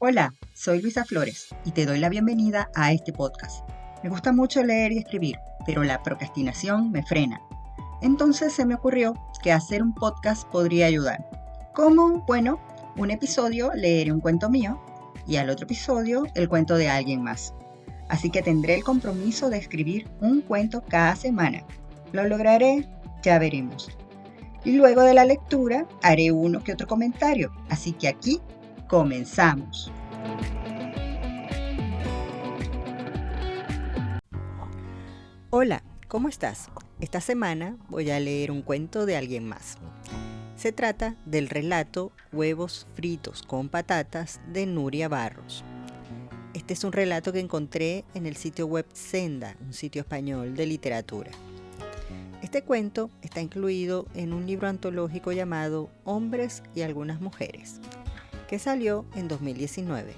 Hola, soy Luisa Flores y te doy la bienvenida a este podcast. Me gusta mucho leer y escribir, pero la procrastinación me frena. Entonces se me ocurrió que hacer un podcast podría ayudar. ¿Cómo? Bueno, un episodio leeré un cuento mío y al otro episodio el cuento de alguien más. Así que tendré el compromiso de escribir un cuento cada semana. ¿Lo lograré? Ya veremos. Y luego de la lectura haré uno que otro comentario. Así que aquí comenzamos. Hola, ¿cómo estás? Esta semana voy a leer un cuento de alguien más. Se trata del relato Huevos fritos con patatas de Nuria Barros. Este es un relato que encontré en el sitio web Senda, un sitio español de literatura. Este cuento está incluido en un libro antológico llamado Hombres y algunas mujeres, que salió en 2019.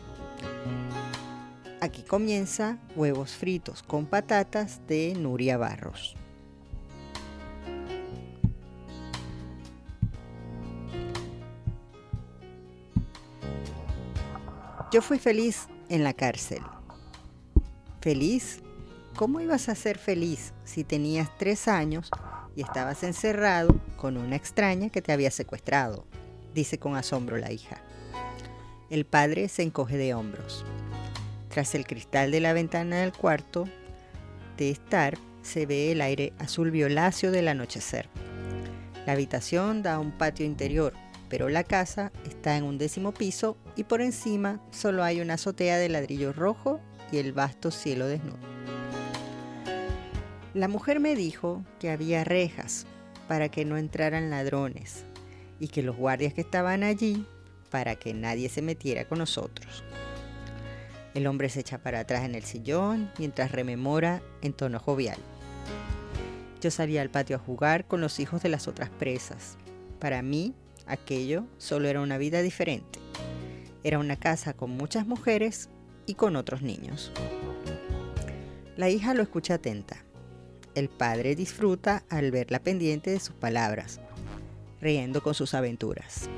Aquí comienza Huevos fritos con patatas de Nuria Barros. Yo fui feliz en la cárcel. ¿Feliz? ¿Cómo ibas a ser feliz si tenías 3 años y estabas encerrado con una extraña que te había secuestrado?, dice con asombro la hija. El padre se encoge de hombros. Tras el cristal de la ventana del cuarto de estar se ve el aire azul violáceo del anochecer. La habitación da a un patio interior, pero la casa está en un 10º piso y por encima solo hay una azotea de ladrillo rojo y el vasto cielo desnudo. La mujer me dijo que había rejas para que no entraran ladrones y que los guardias que estaban allí para que nadie se metiera con nosotros. El hombre se echa para atrás en el sillón mientras rememora en tono jovial. Yo salía al patio a jugar con los hijos de las otras presas. Para mí, aquello solo era una vida diferente. Era una casa con muchas mujeres y con otros niños. La hija lo escucha atenta. El padre disfruta al verla pendiente de sus palabras, riendo con sus aventuras.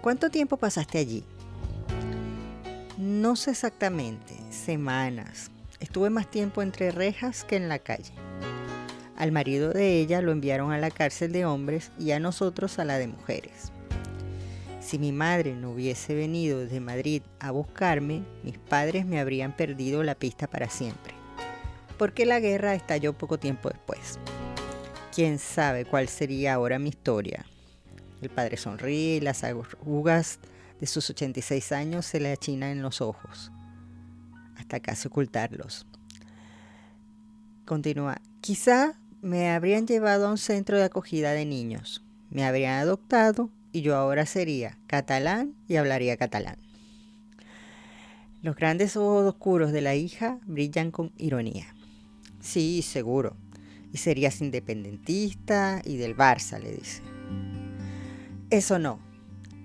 ¿Cuánto tiempo pasaste allí? No sé exactamente, semanas. Estuve más tiempo entre rejas que en la calle. Al marido de ella lo enviaron a la cárcel de hombres y a nosotros a la de mujeres. Si mi madre no hubiese venido desde Madrid a buscarme, mis padres me habrían perdido la pista para siempre. Porque la guerra estalló poco tiempo después. ¿Quién sabe cuál sería ahora mi historia? El padre sonríe y las arrugas de sus 86 años se le achinan en los ojos, hasta casi ocultarlos. Continúa. Quizá me habrían llevado a un centro de acogida de niños. Me habrían adoptado y yo ahora sería catalán y hablaría catalán. Los grandes ojos oscuros de la hija brillan con ironía. Sí, seguro. Y serías independentista y del Barça, le dice. Eso no.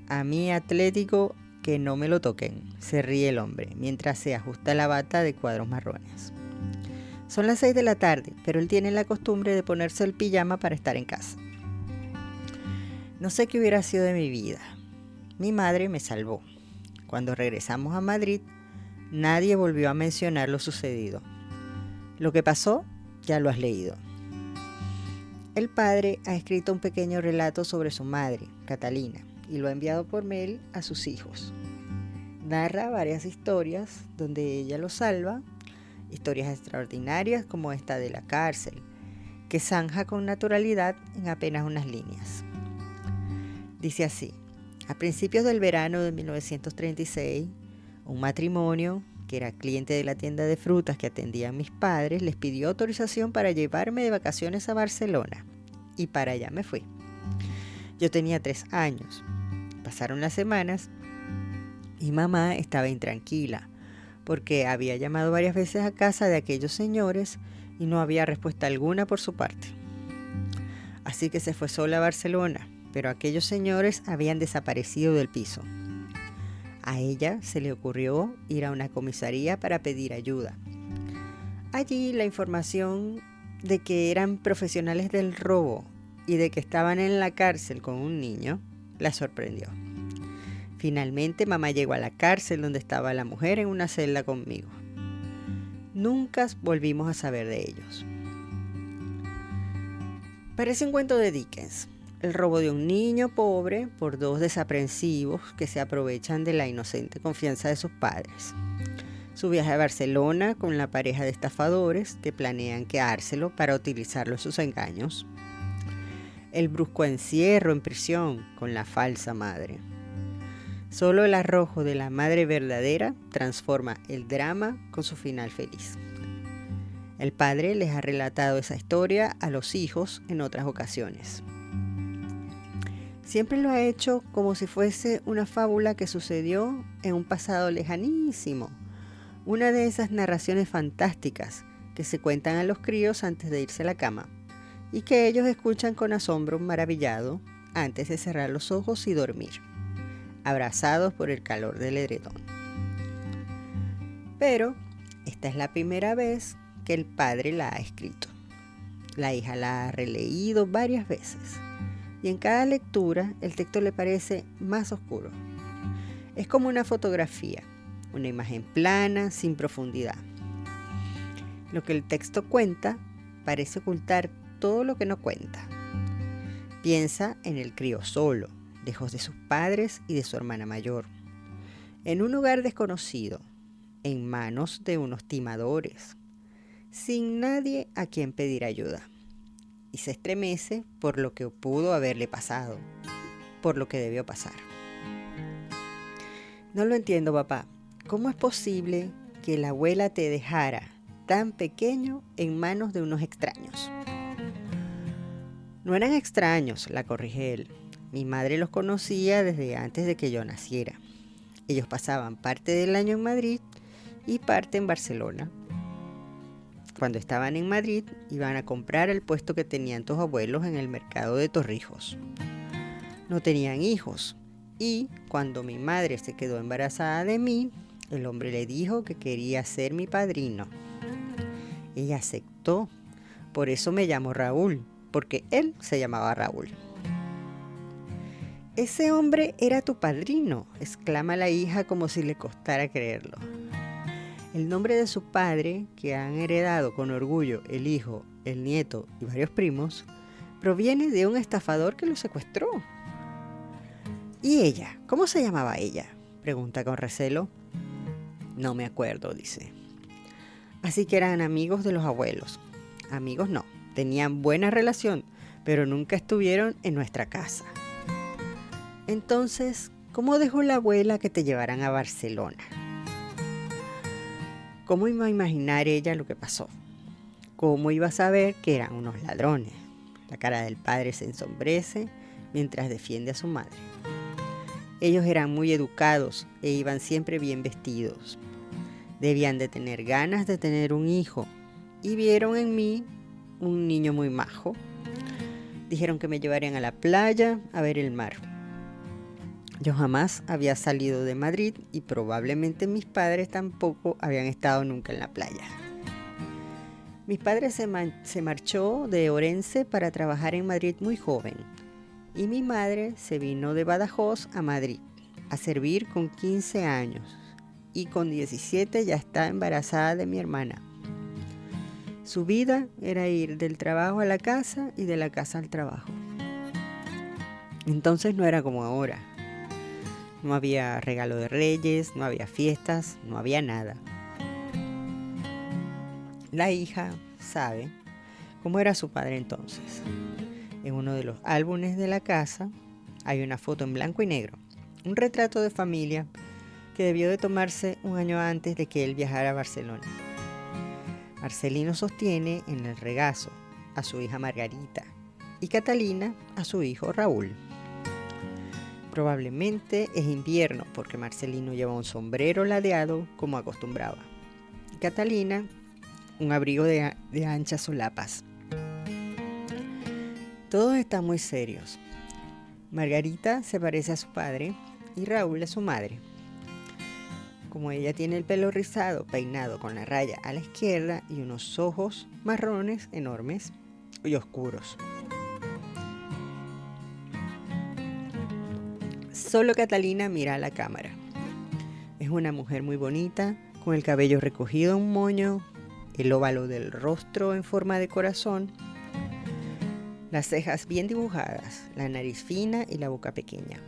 A mí Atlético que no me lo toquen, se ríe el hombre, mientras se ajusta la bata de cuadros marrones. Son las 6 de la tarde, pero él tiene la costumbre de ponerse el pijama para estar en casa. No sé qué hubiera sido de mi vida. Mi madre me salvó. Cuando regresamos a Madrid, nadie volvió a mencionar lo sucedido. Lo que pasó, ya lo has leído. El padre ha escrito un pequeño relato sobre su madre, Catalina, y lo ha enviado por mail a sus hijos. Narra varias historias donde ella los salva, historias extraordinarias como esta de la cárcel, que zanja con naturalidad en apenas unas líneas. Dice así: a principios del verano de 1936, un matrimonio que era cliente de la tienda de frutas que atendían mis padres, les pidió autorización para llevarme de vacaciones a Barcelona, y para allá me fui. Yo tenía 3 años. Pasaron las semanas y mamá estaba intranquila, porque había llamado varias veces a casa de aquellos señores y no había respuesta alguna por su parte. Así que se fue sola a Barcelona, pero aquellos señores habían desaparecido del piso. A ella se le ocurrió ir a una comisaría para pedir ayuda. Allí la información de que eran profesionales del robo y de que estaban en la cárcel con un niño la sorprendió. Finalmente mamá llegó a la cárcel donde estaba la mujer en una celda conmigo. Nunca volvimos a saber de ellos. Parece un cuento de Dickens. El robo de un niño pobre por dos desaprensivos que se aprovechan de la inocente confianza de sus padres. Su viaje a Barcelona con la pareja de estafadores que planean quedárselo para utilizarlo en sus engaños. El brusco encierro en prisión con la falsa madre. Solo el arrojo de la madre verdadera transforma el drama con su final feliz. El padre les ha relatado esa historia a los hijos en otras ocasiones. Siempre lo ha hecho como si fuese una fábula que sucedió en un pasado lejanísimo. Una de esas narraciones fantásticas que se cuentan a los críos antes de irse a la cama y que ellos escuchan con asombro maravillado antes de cerrar los ojos y dormir, abrazados por el calor del edredón. Pero esta es la primera vez que el padre la ha escrito. La hija la ha releído varias veces y en cada lectura el texto le parece más oscuro. Es como una fotografía, una imagen plana, sin profundidad. Lo que el texto cuenta parece ocultar todo lo que no cuenta. Piensa en el crío solo, lejos de sus padres y de su hermana mayor, en un lugar desconocido, en manos de unos timadores, sin nadie a quien pedir ayuda. Y se estremece por lo que pudo haberle pasado, por lo que debió pasar. No lo entiendo, papá. ¿Cómo es posible que la abuela te dejara tan pequeño en manos de unos extraños? No eran extraños, la corrige él. Mi madre los conocía desde antes de que yo naciera. Ellos pasaban parte del año en Madrid y parte en Barcelona. Cuando estaban en Madrid, iban a comprar el puesto que tenían tus abuelos en el mercado de Torrijos. No tenían hijos y cuando mi madre se quedó embarazada de mí, el hombre le dijo que quería ser mi padrino. Ella aceptó, por eso me llamo Raúl, porque él se llamaba Raúl. «Ese hombre era tu padrino», exclama la hija como si le costara creerlo. El nombre de su padre, que han heredado con orgullo el hijo, el nieto y varios primos, proviene de un estafador que lo secuestró. ¿Y ella? ¿Cómo se llamaba ella?, pregunta con recelo. No me acuerdo, dice. Así que eran amigos de los abuelos. Amigos no, tenían buena relación, pero nunca estuvieron en nuestra casa. Entonces, ¿cómo dejó la abuela que te llevaran a Barcelona? ¿Cómo iba a imaginar ella lo que pasó? ¿Cómo iba a saber que eran unos ladrones? La cara del padre se ensombrece mientras defiende a su madre. Ellos eran muy educados e iban siempre bien vestidos. Debían de tener ganas de tener un hijo y vieron en mí un niño muy majo. Dijeron que me llevarían a la playa a ver el mar. Yo jamás había salido de Madrid y probablemente mis padres tampoco habían estado nunca en la playa. Mis padres se marchó de Orense para trabajar en Madrid muy joven y mi madre se vino de Badajoz a Madrid a servir con 15 años y con 17 ya está embarazada de mi hermana. Su vida era ir del trabajo a la casa y de la casa al trabajo. Entonces no era como ahora. No había regalo de Reyes, no había fiestas, no había nada. La hija sabe cómo era su padre entonces. En uno de los álbumes de la casa hay una foto en blanco y negro, un retrato de familia que debió de tomarse un año antes de que él viajara a Barcelona. Marcelino sostiene en el regazo a su hija Margarita y Catalina a su hijo Raúl. Probablemente es invierno porque Marcelino lleva un sombrero ladeado como acostumbraba. Y Catalina un abrigo de anchas solapas. Todos están muy serios. Margarita se parece a su padre y Raúl a su madre. Como ella tiene el pelo rizado, peinado con la raya a la izquierda y unos ojos marrones enormes y oscuros. Solo Catalina mira a la cámara. Es una mujer muy bonita, con el cabello recogido en un moño, el óvalo del rostro en forma de corazón, las cejas bien dibujadas, la nariz fina y la boca pequeña.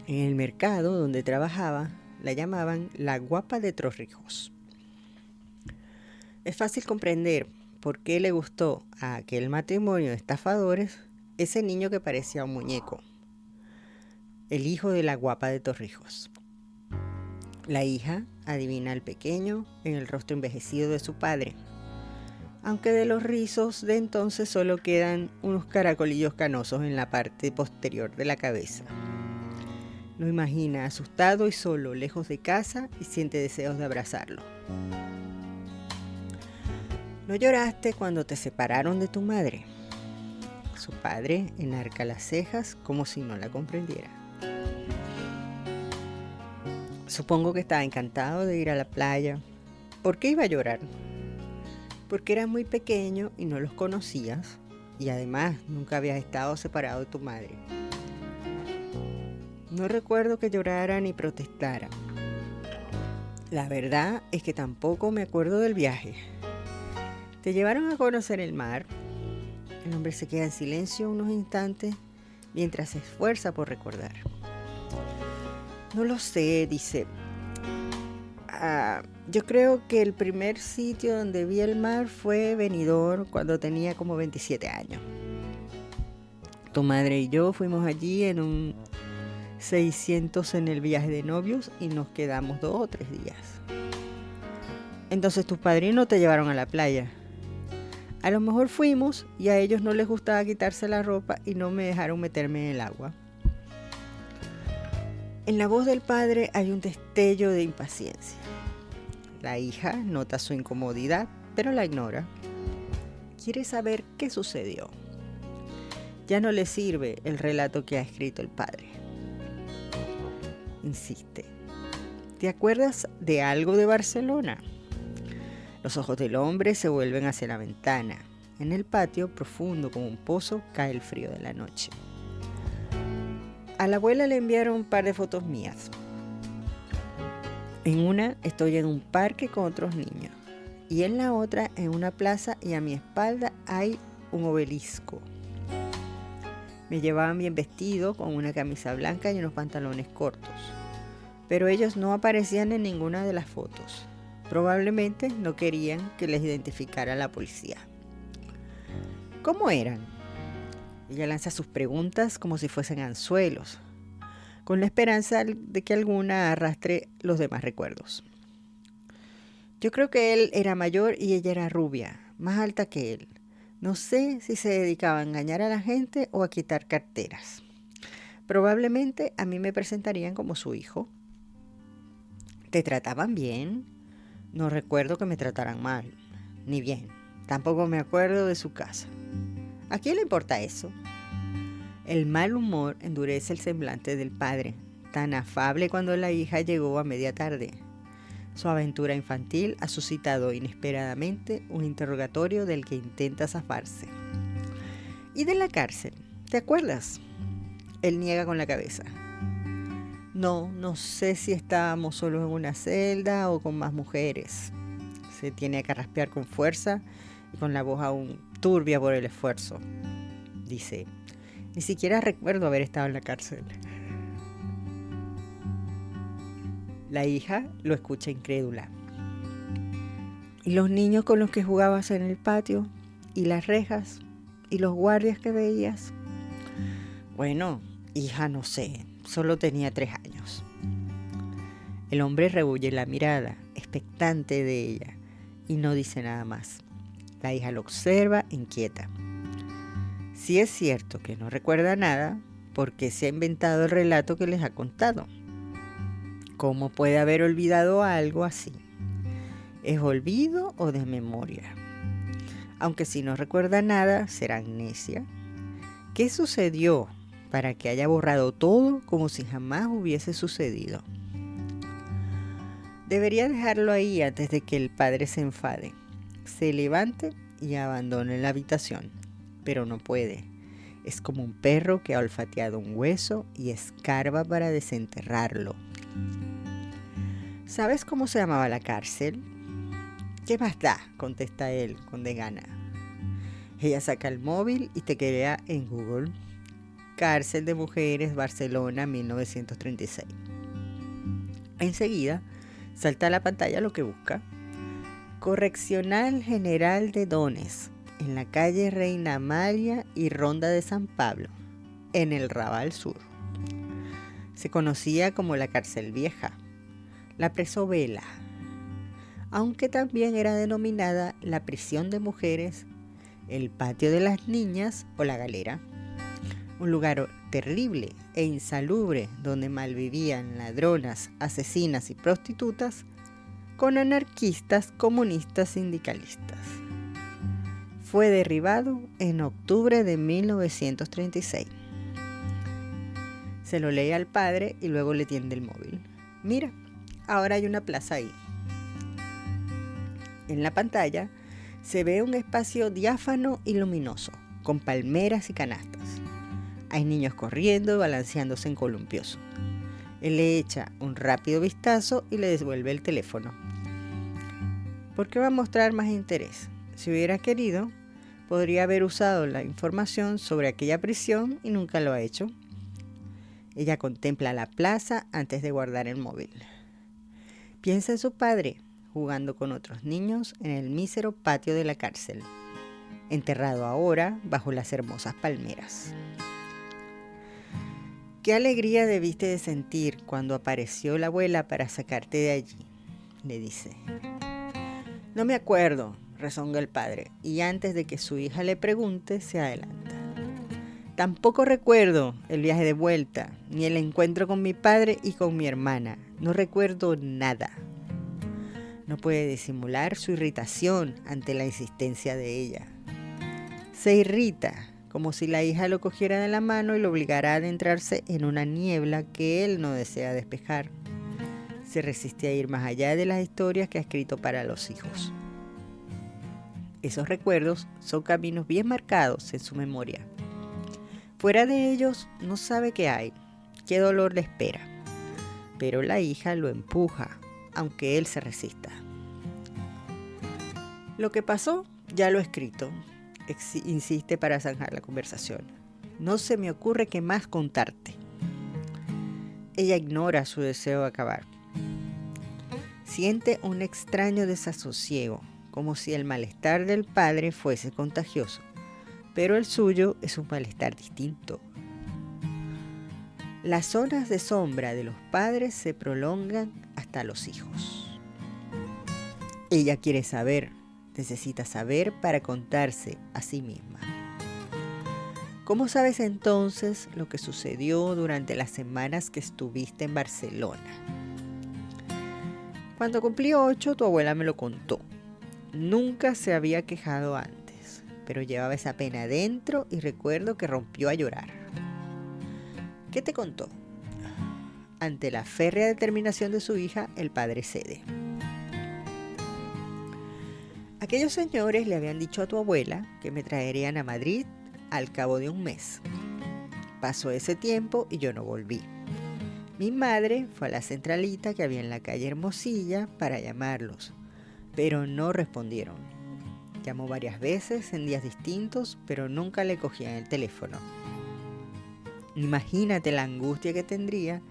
En el mercado donde trabajaba, la llamaban la guapa de Torrijos. Es fácil comprender por qué le gustó a aquel matrimonio de estafadores ese niño que parecía un muñeco, el hijo de la guapa de Torrijos. La hija adivina al pequeño en el rostro envejecido de su padre, aunque de los rizos de entonces solo quedan unos caracolillos canosos en la parte posterior de la cabeza. Lo imagina asustado y solo, lejos de casa, y siente deseos de abrazarlo. ¿No lloraste cuando te separaron de tu madre? Su padre enarca las cejas como si no la comprendiera. Supongo que estaba encantado de ir a la playa. ¿Por qué iba a llorar? Porque eras muy pequeño y no los conocías, y además nunca habías estado separado de tu madre. No recuerdo que llorara ni protestara. La verdad es que tampoco me acuerdo del viaje. ¿Te llevaron a conocer el mar? El hombre se queda en silencio unos instantes mientras se esfuerza por recordar. No lo sé, dice. Yo creo que el primer sitio donde vi el mar fue Benidorm cuando tenía como 27 años. Tu madre y yo fuimos allí en un 600 en el viaje de novios y nos quedamos 2 o 3 días. Entonces tus padrinos te llevaron a la playa. A lo mejor fuimos y a ellos no les gustaba quitarse la ropa y no me dejaron meterme en el agua. En la voz del padre hay un destello de impaciencia. La hija nota su incomodidad, pero la ignora. Quiere saber qué sucedió. Ya no le sirve el relato que ha escrito el padre. Insiste. ¿Te acuerdas de algo de Barcelona? Los ojos del hombre se vuelven hacia la ventana. En el patio, profundo como un pozo, cae el frío de la noche. A la abuela le enviaron un par de fotos mías. En una estoy en un parque con otros niños y en la otra en una plaza y a mi espalda hay un obelisco. Me llevaban bien vestido con una camisa blanca y unos pantalones cortos, pero ellos no aparecían en ninguna de las fotos. Probablemente no querían que les identificara la policía. ¿Cómo eran? Ella lanza sus preguntas como si fuesen anzuelos, con la esperanza de que alguna arrastre los demás recuerdos. Yo creo que él era mayor y ella era rubia, más alta que él. No sé si se dedicaba a engañar a la gente o a quitar carteras. Probablemente a mí me presentarían como su hijo. ¿Te trataban bien? No recuerdo que me trataran mal, ni bien. Tampoco me acuerdo de su casa. ¿A quién le importa eso? El mal humor endurece el semblante del padre, tan afable cuando la hija llegó a media tarde. Su aventura infantil ha suscitado inesperadamente un interrogatorio del que intenta zafarse. ¿Y de la cárcel? ¿Te acuerdas? Él niega con la cabeza. No sé si estábamos solos en una celda o con más mujeres. Se tiene que raspear con fuerza y con la voz aún turbia por el esfuerzo. Dice, ni siquiera recuerdo haber estado en la cárcel. La hija lo escucha incrédula. ¿Y los niños con los que jugabas en el patio? ¿Y las rejas? ¿Y los guardias que veías? Bueno, hija, no sé. Solo tenía 3 años. El hombre rebulle la mirada, expectante de ella, y no dice nada más. La hija lo observa, inquieta. Si es cierto que no recuerda nada, ¿por qué se ha inventado el relato que les ha contado? ¿Cómo puede haber olvidado algo así? ¿Es olvido o desmemoria? Aunque si no recuerda nada, será amnesia. ¿Qué sucedió para que haya borrado todo como si jamás hubiese sucedido? Debería dejarlo ahí antes de que el padre se enfade, se levante y abandone la habitación, pero no puede. Es como un perro que ha olfateado un hueso y escarba para desenterrarlo. ¿Sabes cómo se llamaba la cárcel? ¿Qué más da?, contesta él con desgana. Ella saca el móvil y teclea en Google: Cárcel de Mujeres, Barcelona, 1936. Enseguida salta a la pantalla lo que busca: Correccional General de Donez, en la calle Reina Amalia y Ronda de San Pablo, en el Raval Sur. Se conocía como la Cárcel Vieja, la Presovela, aunque también era denominada la Prisión de Mujeres, el Patio de las Niñas o la Galera. Un lugar terrible e insalubre donde malvivían ladronas, asesinas y prostitutas con anarquistas, comunistas, sindicalistas. Fue derribado en octubre de 1936. Se lo lee al padre y luego le tiende el móvil. Mira, ahora hay una plaza ahí. En la pantalla se ve un espacio diáfano y luminoso, con palmeras y canastas. Hay niños corriendo y balanceándose en columpios. Él le echa un rápido vistazo y le devuelve el teléfono. ¿Por qué va a mostrar más interés? Si hubiera querido, podría haber usado la información sobre aquella prisión y nunca lo ha hecho. Ella contempla la plaza antes de guardar el móvil. Piensa en su padre, jugando con otros niños en el mísero patio de la cárcel, enterrado ahora bajo las hermosas palmeras. ¿Qué alegría debiste de sentir cuando apareció la abuela para sacarte de allí?, le dice. No me acuerdo, rezonga el padre, y antes de que su hija le pregunte, se adelanta. Tampoco recuerdo el viaje de vuelta, ni el encuentro con mi padre y con mi hermana. No recuerdo nada. No puede disimular su irritación ante la insistencia de ella. Se irrita, como si la hija lo cogiera de la mano y lo obligara a adentrarse en una niebla que él no desea despejar. Se resiste a ir más allá de las historias que ha escrito para los hijos. Esos recuerdos son caminos bien marcados en su memoria. Fuera de ellos no sabe qué hay, qué dolor le espera. Pero la hija lo empuja, aunque él se resista. Lo que pasó ya lo he escrito, insiste para zanjar la conversación. No se me ocurre qué más contarte. Ella ignora su deseo de acabar. Siente un extraño desasosiego, como si el malestar del padre fuese contagioso, pero el suyo es un malestar distinto. Las zonas de sombra de los padres se prolongan hasta los hijos. Ella quiere saber, necesita saber para contarse a sí misma. ¿Cómo sabes entonces lo que sucedió durante las semanas que estuviste en Barcelona? Cuando cumplí 8, tu abuela me lo contó. Nunca se había quejado antes, pero llevaba esa pena dentro y recuerdo que rompió a llorar. ¿Qué te contó? Ante la férrea determinación de su hija, el padre cede. Aquellos señores le habían dicho a tu abuela que me traerían a Madrid al cabo de un mes. Pasó ese tiempo y yo no volví. Mi madre fue a la centralita que había en la calle Hermosilla para llamarlos, pero no respondieron. Llamó varias veces en días distintos, pero nunca le cogían el teléfono. Imagínate la angustia que tendría,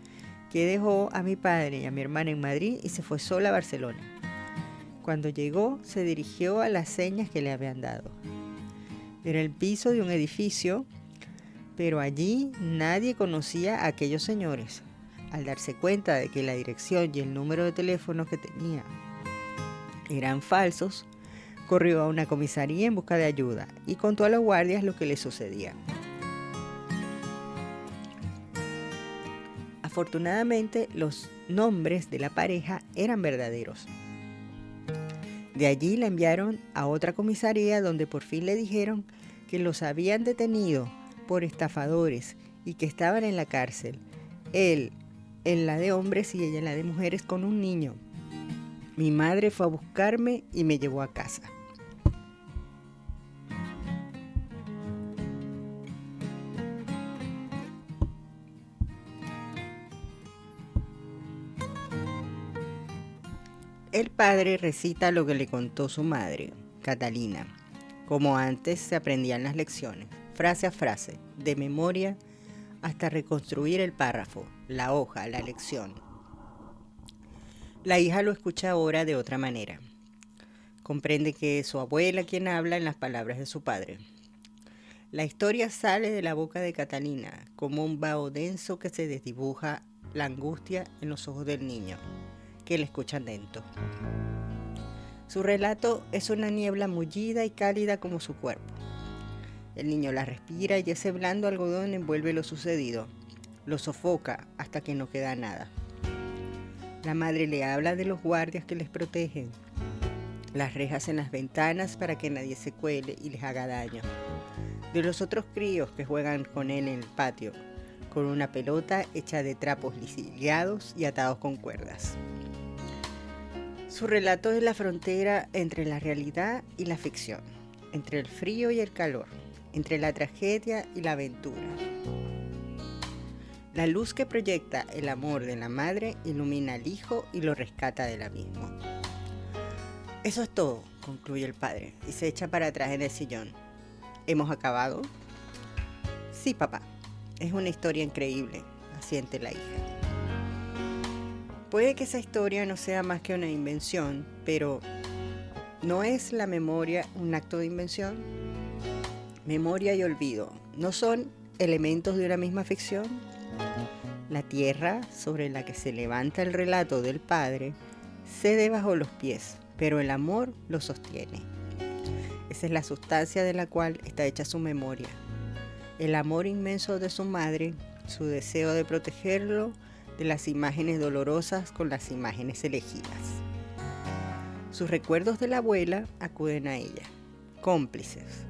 que dejó a mi padre y a mi hermana en Madrid y se fue sola a Barcelona. Cuando llegó, se dirigió a las señas que le habían dado. Era el piso de un edificio, pero allí nadie conocía a aquellos señores. Al darse cuenta de que la dirección y el número de teléfono que tenía eran falsos, corrió a una comisaría en busca de ayuda y contó a los guardias lo que le sucedía. Afortunadamente, los nombres de la pareja eran verdaderos. De allí la enviaron a otra comisaría donde por fin le dijeron que los habían detenido por estafadores y que estaban en la cárcel. Él en la de hombres y ella en la de mujeres con un niño. Mi madre fue a buscarme y me llevó a casa. El padre recita lo que le contó su madre, Catalina, como antes se aprendían las lecciones, frase a frase, de memoria, hasta reconstruir el párrafo, la hoja, la lección. La hija lo escucha ahora de otra manera. Comprende que es su abuela quien habla en las palabras de su padre. La historia sale de la boca de Catalina, como un vaho denso que se desdibuja la angustia en los ojos del niño, que le escucha atento. Su relato es una niebla mullida y cálida como su cuerpo. El niño la respira y ese blando algodón envuelve lo sucedido, lo sofoca hasta que no queda nada. La madre le habla de los guardias que les protegen, las rejas en las ventanas para que nadie se cuele y les haga daño, de los otros críos que juegan con él en el patio, con una pelota hecha de trapos ligados y atados con cuerdas. Su relato es la frontera entre la realidad y la ficción, entre el frío y el calor, entre la tragedia y la aventura. La luz que proyecta el amor de la madre ilumina al hijo y lo rescata del abismo. Eso es todo, concluye el padre, y se echa para atrás en el sillón. ¿Hemos acabado? Sí, papá. Es una historia increíble, asiente la hija. Puede que esa historia no sea más que una invención, pero ¿no es la memoria un acto de invención? Memoria y olvido, ¿no son elementos de una misma ficción? La tierra sobre la que se levanta el relato del padre cede bajo los pies, pero el amor lo sostiene. Esa es la sustancia de la cual está hecha su memoria. El amor inmenso de su madre, su deseo de protegerlo de las imágenes dolorosas con las imágenes elegidas. Sus recuerdos de la abuela acuden a ella, cómplices,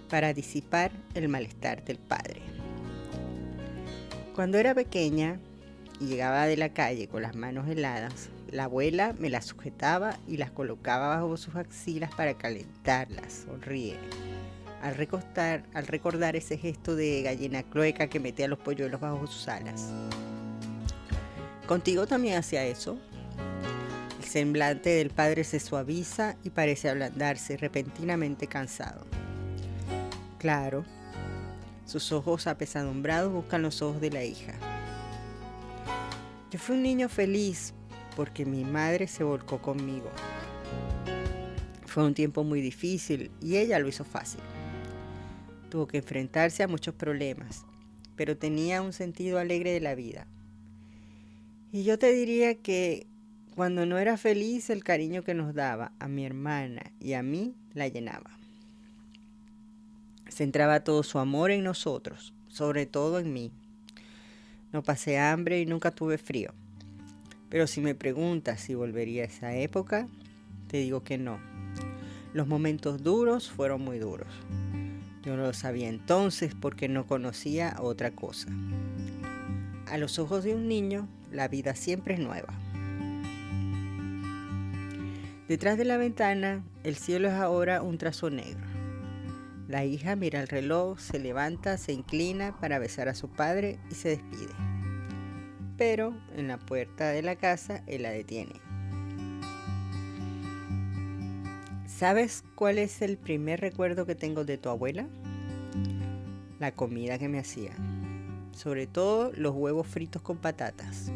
para disipar el malestar del padre. Cuando era pequeña y llegaba de la calle con las manos heladas, la abuela me las sujetaba y las colocaba bajo sus axilas para calentarlas, sonríe. Al recordar ese gesto de gallina clueca que metía los polluelos bajo sus alas. ¿Contigo también hacía eso? El semblante del padre se suaviza y parece ablandarse, repentinamente cansado. Claro, sus ojos apesadumbrados buscan los ojos de la hija. Yo fui un niño feliz porque mi madre se volcó conmigo. Fue un tiempo muy difícil y ella lo hizo fácil. Tuvo que enfrentarse a muchos problemas, pero tenía un sentido alegre de la vida. Y yo te diría que cuando no era feliz, el cariño que nos daba a mi hermana y a mí la llenaba. Centraba todo su amor en nosotros, sobre todo en mí. No pasé hambre y nunca tuve frío. Pero si me preguntas si volvería a esa época, te digo que no. Los momentos duros fueron muy duros. Yo no lo sabía entonces porque no conocía otra cosa. A los ojos de un niño, la vida siempre es nueva. Detrás de la ventana, el cielo es ahora un trazo negro. La hija mira el reloj, se levanta, se inclina para besar a su padre y se despide. Pero en la puerta de la casa, él la detiene. ¿Sabes cuál es el primer recuerdo que tengo de tu abuela? La comida que me hacía. Sobre todo los huevos fritos con patatas.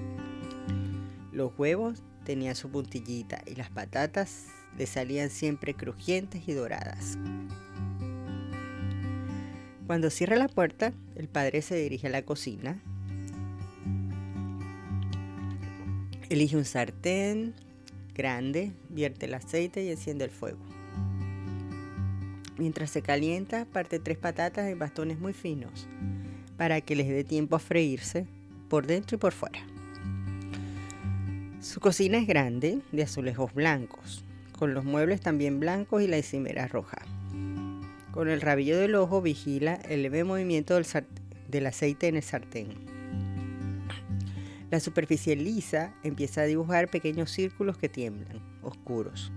Los huevos tenían su puntillita y las patatas le salían siempre crujientes y doradas. Cuando cierra la puerta, el padre se dirige a la cocina. Elige un sartén grande, vierte el aceite y enciende el fuego. Mientras se calienta, parte 3 patatas en bastones muy finos para que les dé tiempo a freírse por dentro y por fuera. Su cocina es grande, de azulejos blancos, con los muebles también blancos y la encimera roja. Con el rabillo del ojo vigila el leve movimiento del aceite en el sartén. La superficie lisa empieza a dibujar pequeños círculos que tiemblan, oscuros.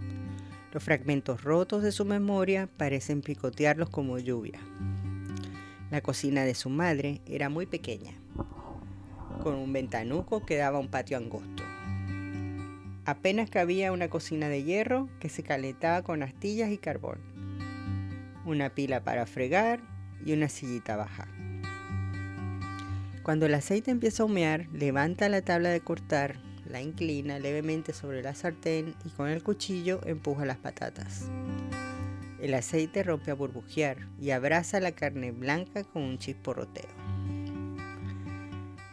Los fragmentos rotos de su memoria parecen picotearlos como lluvia. La cocina de su madre era muy pequeña, con un ventanuco que daba a un patio angosto. Apenas cabía una cocina de hierro que se calentaba con astillas y carbón, una pila para fregar y una sillita baja. Cuando el aceite empieza a humear, levanta la tabla de cortar, la inclina levemente sobre la sartén y con el cuchillo empuja las patatas. El aceite rompe a burbujear y abraza la carne blanca con un chisporroteo.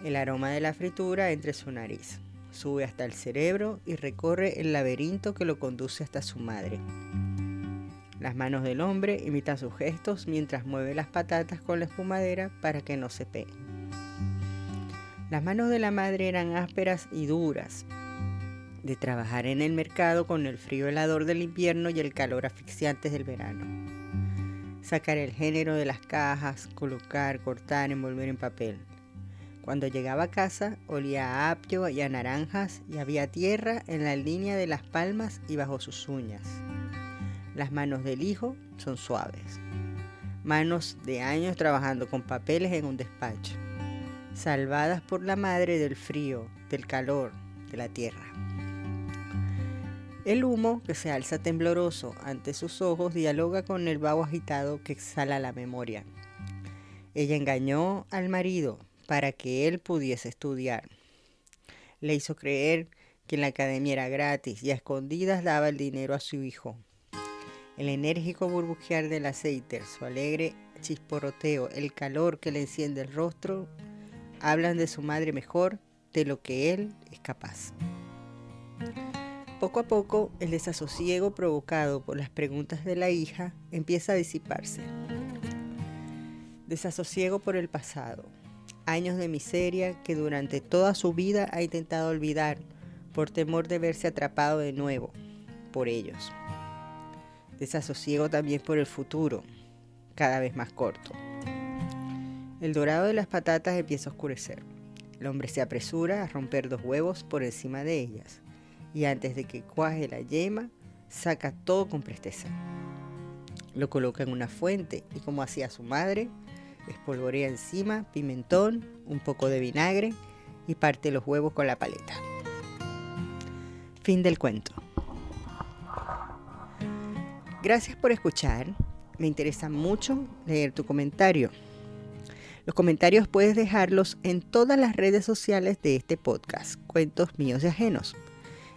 El aroma de la fritura entra en su nariz, sube hasta el cerebro y recorre el laberinto que lo conduce hasta su madre. Las manos del hombre imitan sus gestos mientras mueve las patatas con la espumadera para que no se peguen. Las manos de la madre eran ásperas y duras, de trabajar en el mercado con el frío helador del invierno y el calor asfixiante del verano. Sacar el género de las cajas, colocar, cortar, envolver en papel. Cuando llegaba a casa, olía a apio y a naranjas y había tierra en la línea de las palmas y bajo sus uñas. Las manos del hijo son suaves. Manos de años trabajando con papeles en un despacho. Salvadas por la madre del frío, del calor, de la tierra. El humo que se alza tembloroso ante sus ojos dialoga con el vaho agitado que exhala la memoria. Ella engañó al marido para que él pudiese estudiar. Le hizo creer que en la academia era gratis y a escondidas daba el dinero a su hijo. El enérgico burbujear del aceite, su alegre chisporroteo, el calor que le enciende el rostro, hablan de su madre mejor de lo que él es capaz. Poco a poco, el desasosiego provocado por las preguntas de la hija empieza a disiparse. Desasosiego por el pasado, años de miseria que durante toda su vida ha intentado olvidar por temor de verse atrapado de nuevo por ellos. Desasosiego también por el futuro, cada vez más corto. El dorado de las patatas empieza a oscurecer. El hombre se apresura a romper 2 huevos por encima de ellas y antes de que cuaje la yema, saca todo con presteza. Lo coloca en una fuente y, como hacía su madre, espolvorea encima pimentón, un poco de vinagre y parte los huevos con la paleta. Fin del cuento. Gracias por escuchar. Me interesa mucho leer tu comentario. Los comentarios puedes dejarlos en todas las redes sociales de este podcast, Cuentos Míos y Ajenos.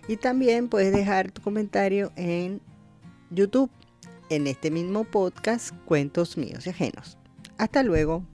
Y también puedes dejar tu comentario en YouTube, en este mismo podcast, Cuentos Míos y Ajenos. Hasta luego.